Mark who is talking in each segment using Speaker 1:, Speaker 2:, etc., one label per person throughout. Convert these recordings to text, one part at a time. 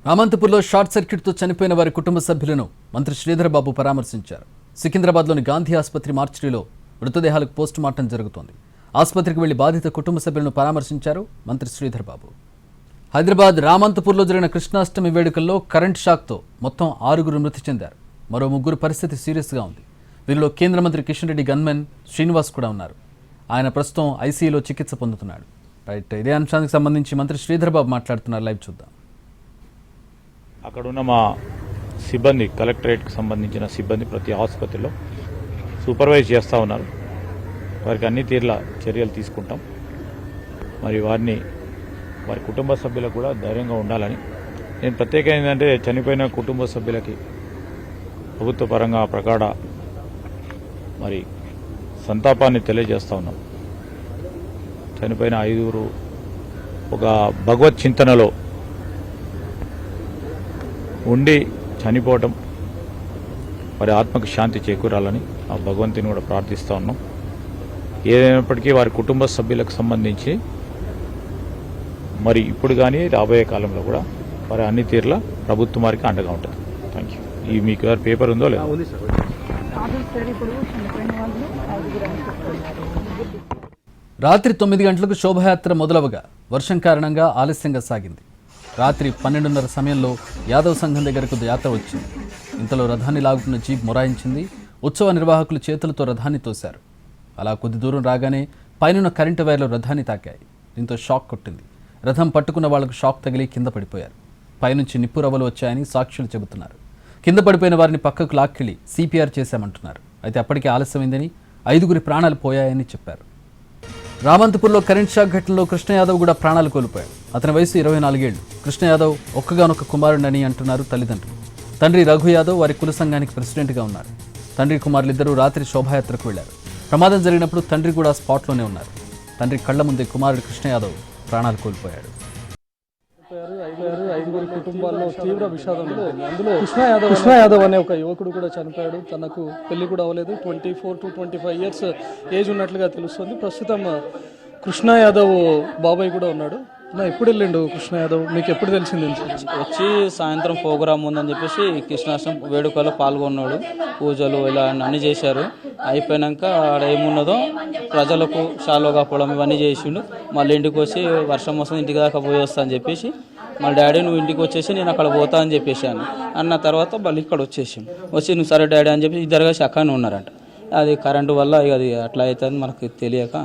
Speaker 1: రామంతపూర్లో short సర్క్యూట్తో చనిపోయిన వారి కుటుంబ సభ్యులను మంత్రి శ్రీధర్ బాబు పరామర్శించారు. సికింద్రాబాద్లోని గాంధీ ఆసుపత్రి మార్చిరీలో మృతదేహాలకు పోస్ట్ మార్టం జరుగుతోంది. ఆసుపత్రికి వెళ్లి బాధిత కుటుంబ సభ్యులను పరామర్శించారు మంత్రి శ్రీధర్ బాబు. హైదరాబాద్ రామంతపూర్లో జరిగిన కృష్ణాష్టమి వేడుకల్లో కరెంట్ షాక్తో మొత్తం 6 మృతి చెందారు. మరో 3 పరిస్థితి సీరియస్గా ఉంది. వీరిలో కేంద్ర మంత్రి కిషన్ రెడ్డి గన్మెన్ శ్రీనివాస్ కూడా ఉన్నారు. ఆయన ప్రస్తుతం ఐసీయూలో చికిత్స పొందుతున్నాడు. రైట్, ఇదే అంశానికి సంబంధించి మంత్రి శ్రీధర్ బాబు మాట్లాడుతున్నారు. లైవ్ చూద్దాం.
Speaker 2: అక్కడున్న మా సిబ్బంది, కలెక్టరేట్కి సంబంధించిన సిబ్బంది ప్రతి ఆసుపత్రిలో సూపర్వైజ్ చేస్తూ ఉన్నారు. వారికి అన్ని తీర్ల చర్యలు తీసుకుంటాం. మరి వారి కుటుంబ సభ్యులకు కూడా ధైర్యంగా ఉండాలని నేను ప్రత్యేకంగా ఏంటంటే చనిపోయిన కుటుంబ సభ్యులకి ప్రభుత్వ పరంగా ప్రగాఢ మరి సంతాపాన్ని తెలియజేస్తూ ఉన్నాం. చనిపోయిన 5 ఒక భగవత్ చింతనలో ఉండి చనిపోవటం, వారి ఆత్మకు శాంతి చేకూరాలని ఆ భగవంతుని కూడా ప్రార్థిస్తూ ఉన్నాం. ఏదైనప్పటికీ వారి కుటుంబ సభ్యులకు సంబంధించి మరి ఇప్పుడు కానీ రాబోయే కాలంలో కూడా వారి అన్ని తీర్ల ప్రభుత్వం వారికి అండగా ఉంటుంది. Thank you. ఈ మీకు ఎవరు పేపర్ ఉందో లేదా?
Speaker 1: రాత్రి 9 గంటలకు శోభయాత్ర మొదలవగా వర్షం కారణంగా ఆలస్యంగా సాగింది. రాత్రి 12:30 సమయంలో యాదవ్ సంఘం దగ్గరకు యాత్ర వచ్చింది. ఇంతలో రథాన్ని లాగుతున్న జీప్ మొరాయించింది. ఉత్సవ నిర్వాహకులు చేతులతో రథాన్ని తోశారు. అలా కొద్ది దూరం రాగానే పైనున్న కరెంటు వైర్లు రథాన్ని తాకాయి. దీంతో షాక్ కొట్టింది. రథం పట్టుకున్న వాళ్లకు షాక్ తగిలి కింద పడిపోయారు. పైనుంచి నిప్పు రవ్వలు వచ్చాయని సాక్షులు చెబుతున్నారు. కింద పడిపోయిన వారిని పక్కకు లాక్కెళ్లి సిపిఆర్ చేశామంటున్నారు. అయితే అప్పటికే ఆలస్యమైందని 5 ప్రాణాలు పోయాయని చెప్పారు. రామంతపూర్లో కరెంట్ షాక్ ఘటనలో కృష్ణ యాదవ్ కూడా ప్రాణాలు కోల్పోయాడు. అతని వయసు 24 ఏళ్లు. కృష్ణ యాదవ్ ఒక్కగానొక్క కుమారుడని అంటున్నారు తల్లిదండ్రులు. తండ్రి రఘు యాదవ్ వారి కుల సంఘానికి ప్రెసిడెంట్గా ఉన్నారు. తండ్రి కుమారులిద్దరూ రాత్రి శోభాయాత్రకు వెళ్లారు. ప్రమాదం జరిగినప్పుడు తండ్రి కూడా స్పాట్లోనే ఉన్నారు. తండ్రి కళ్ల ముందే కుమారుడు కృష్ణ యాదవ్ ప్రాణాలు కోల్పోయాడు.
Speaker 3: 5 కుటుంబాల్లో తీవ్ర విషాదం ఉంటుంది. అందులో కృష్ణ యాదవ్ అనే ఒక యువకుడు కూడా చనిపోయాడు. తనకు పెళ్లి కూడా అవ్వలేదు. 24 to 25 ఇయర్స్ ఏజ్ ఉన్నట్లుగా తెలుస్తుంది. ప్రస్తుతం కృష్ణ యాదవ్ బాబాయ్ కూడా ఉన్నాడు. ఎప్పుడు వెళ్ళిండు కృష్ణ యాదవ్? మీకు ఎప్పుడు తెలిసింది?
Speaker 4: వచ్చి సాయంత్రం ప్రోగ్రామ్ ఉందని చెప్పేసి కృష్ణాష్టమి వేడుకలో పాల్గొన్నాడు. పూజలు ఇలా అన్నీ చేశారు. అయిపోయాక ఆడ ఏమున్నదో ప్రజలకు షాలో కాపోవడం ఇవన్నీ చేసిండు. మళ్ళీ ఇంటికి వచ్చి వర్షం వస్తుంది ఇంటికి దాకా పోయి వస్తా అని చెప్పేసి మా డాడీ నువ్వు ఇంటికి వచ్చేసి నేను అక్కడ పోతా అని చెప్పేసాను. అన్న తర్వాత మళ్ళీ ఇక్కడ వచ్చి నువ్వు సరే డాడీ అని చెప్పి ఇద్దరుగా చక్కగానే ఉన్నారంట. అది కరెంటు వల్ల ఇక అది అట్లా అవుతుంది మనకు తెలియక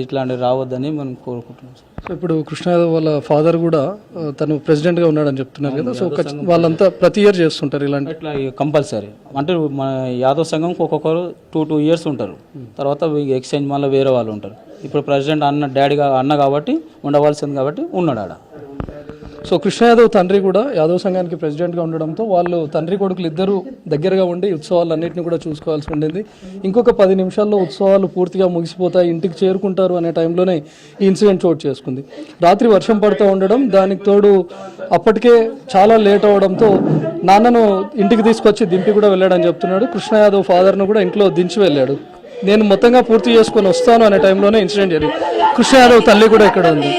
Speaker 4: ఇట్లాంటివి రావద్దని మనం కోరుకుంటున్నాం.
Speaker 3: సో ఇప్పుడు కృష్ణ యాదవ్ వాళ్ళ ఫాదర్ కూడా తను ప్రెసిడెంట్గా ఉన్నాడని చెప్తున్నారు కదా. సో వాళ్ళంతా ప్రతి ఇయర్ చేస్తుంటారు ఇలాంటి
Speaker 4: ఇట్లా కంపల్సరీ. అంటే మన యాదవ్ సంఘంకి ఒక్కొక్కరు 2 years ఉంటారు. తర్వాత ఎక్స్చేంజ్ మళ్ళీ వేరే వాళ్ళు ఉంటారు. ఇప్పుడు ప్రెసిడెంట్ అన్న కాబట్టి ఉండవలసింది కాబట్టి ఉన్నాడు ఆడ.
Speaker 3: సో కృష్ణ యాదవ్ తండ్రి కూడా యాదవ్ సంఘానికి ప్రెసిడెంట్గా ఉండడంతో వాళ్ళు తండ్రి కొడుకులు ఇద్దరు దగ్గరగా ఉండి ఉత్సవాలన్నింటినీ కూడా చూసుకోవాల్సి ఉండింది. ఇంకొక 10 నిమిషాల్లో ఉత్సవాలు పూర్తిగా ముగిసిపోతాయి, ఇంటికి చేరుకుంటారు అనే టైంలోనే ఈ ఇన్సిడెంట్ చోటు చేసుకుంది. రాత్రి వర్షం పడుతూ ఉండడం, దానికి తోడు అప్పటికే చాలా లేట్ అవడంతో నాన్నను ఇంటికి తీసుకొచ్చి దింపి కూడా వెళ్ళాడని చెప్తున్నాడు. కృష్ణ యాదవ్ ఫాదర్ను కూడా ఇంట్లో దించి వెళ్ళాడు. నేను మొత్తంగా పూర్తి చేసుకొని వస్తాను అనే టైంలోనే ఇన్సిడెంట్ జరిగింది. కృష్ణ యాదవ్ తల్లి కూడా ఇక్కడ ఉంది.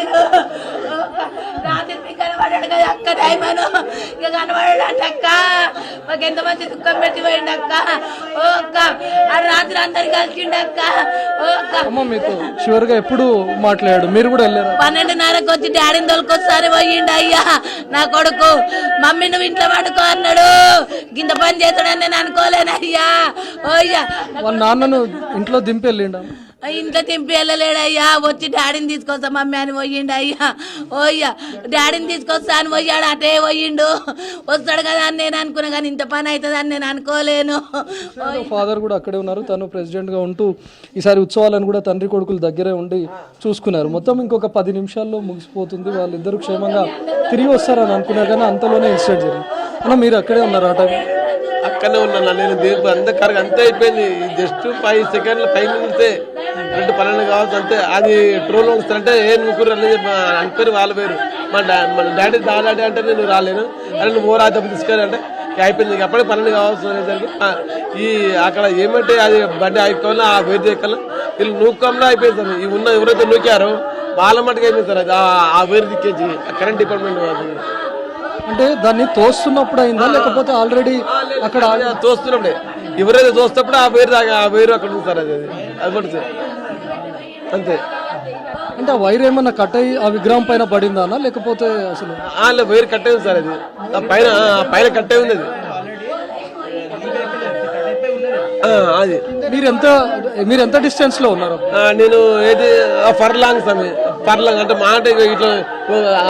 Speaker 5: అక్క టైమను ఇక కనబడాడు అక్క. మాకు ఎంత మంచి దుఃఖం పెట్టిపోయింది అక్క. ఓ అక్క ఆ రాత్రి అందరు కలిసిండు అక్క.
Speaker 3: అమ్మ మీతో చివరిగా ఎప్పుడు మాట్లాడాడు? మీరు కూడా వెళ్ళారు?
Speaker 5: 12:30కి వచ్చి డాడీని తోలుకొస్తాను పోయిండు అయ్యా నా కొడుకు. మమ్మీ నువ్వు ఇంట్లో పడుకో అన్నాడు. గింత పని చేస్తాడని నేను అనుకోలేను అయ్యా. ఓ అయ్యా
Speaker 3: వాళ్ళ నాన్నను ఇంట్లో దింపి వెళ్ళిండా?
Speaker 5: ఇంట్లో తింపి వెళ్ళలేడయ్యా. వచ్చి డాడీని తీసుకొస్తా మమ్మీ అని పోయిండు అయ్యా. ఓ అయ్యా డాడీని తీసుకొస్తా అని పోయాడు. అటే పోయిండు. వస్తాడు కదా అని నేను అనుకున్నా కానీ ఇంత పని అవుతుంది అని నేను అనుకోలేను.
Speaker 3: ఫాదర్ కూడా అక్కడే ఉన్నారు. తను ప్రెసిడెంట్గా ఉంటూ ఈసారి ఉత్సవాలను కూడా తండ్రి కొడుకులు దగ్గరే ఉండి చూసుకున్నారు. మొత్తం ఇంకొక 10 నిమిషాల్లో ముగిసిపోతుంది. వాళ్ళిద్దరు క్షేమంగా తిరిగి వస్తారని అనుకున్నారు కానీ అంతలోనే ఇన్సిడెంట్ జరిగింది. అన్న మీరు అక్కడే ఉన్నారు ఆ టైం?
Speaker 6: అక్కడనే ఉన్నా నేను. దేపు అంత కరెక్ట్ అంతా అయిపోయింది. జస్ట్ 5 సెకండ్ల టైం మిగిలితే 12 కావచ్చు అంతే. అది ట్రోల్ వస్తారంటే ఏ ముగ్గురు అనుకోరు వాళ్ళ పేరు. మన డాడీ దాడాడి అంటే నేను రాలేను. అరే నువ్వు ఓరా దెబ్బ తీసుకెళ్ళి అంటే అయిపోయింది. అప్పటికి 12 కావచ్చు అనేసరికి ఈ అక్కడ ఏమంటే అది బండి అయిపోయినా ఆ వేరు ఎక్కల వీళ్ళు నూకంలో అయిపోయింది సార్. ఈ ఉన్న ఎవరైతే నూకారో వాళ్ళ మటుకు అయిపోయింది సార్. అది ఆ వేరు దిక్కేసి కరెంట్ డిపార్ట్మెంట్
Speaker 3: అంటే దాన్ని తోస్తున్నప్పుడు అయిందా లేకపోతే ఆల్రెడీ అక్కడ
Speaker 6: తోస్తున్నప్పుడే ఎవరైతే తోస్తప్పుడు ఆ వేరు అక్కడ ఉంది సార్. అది పడుతుంది అంతే.
Speaker 3: అంటే ఆ వైర్ ఏమన్నా కట్ అయ్యి ఆ విగ్రహం పైన పడిందానా లేకపోతే అసలు
Speaker 6: వేరు కట్టే ఉంది సార్. అది పైన కట్టే ఉంది అది.
Speaker 3: మీరు ఎంత డిస్టెన్స్ లో ఉన్నారు?
Speaker 6: నేను ఏది ఫర్లాంగ్ సమయం ఫర్లాంగ్ అంటే మా అంటే ఇట్లా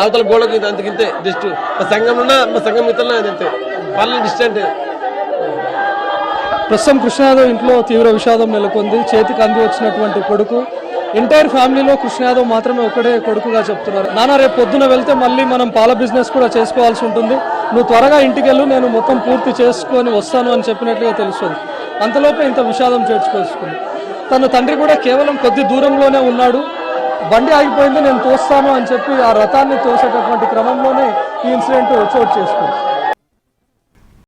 Speaker 6: అవతల గోడకి అంతకింతే జస్ట్ మా సంఘం ఉన్నా మా సంఘం ఇతరులు అంతే ఫర్లాంగ్ డిస్టెంట్.
Speaker 3: ప్రస్తుతం కృష్ణ యాదవ్ ఇంట్లో తీవ్ర విషాదం నెలకొంది. చేతికి అంది వచ్చినటువంటి కొడుకు. ఎంటైర్ ఫ్యామిలీలో కృష్ణ యాదవ్ మాత్రమే ఒక్కడే కొడుకుగా చెప్తున్నారు. నాన్న రేపు పొద్దున వెళ్తే మళ్ళీ మనం పాల బిజినెస్ కూడా చేసుకోవాల్సి ఉంటుంది, నువ్వు త్వరగా ఇంటికి వెళ్ళు, నేను మొత్తం పూర్తి చేసుకొని వస్తాను అని చెప్పినట్లుగా తెలుస్తుంది. అంతలోపే ఇంత విషాదం చేర్చుకొస్తుంది. తన తండ్రి కూడా కేవలం కొద్ది దూరంలోనే ఉన్నాడు. బండి ఆగిపోయింది, నేను తోస్తాను అని చెప్పి ఆ రథాన్ని తోసేటటువంటి క్రమంలోనే ఈ ఇన్సిడెంట్ చోటు చేసుకుంది.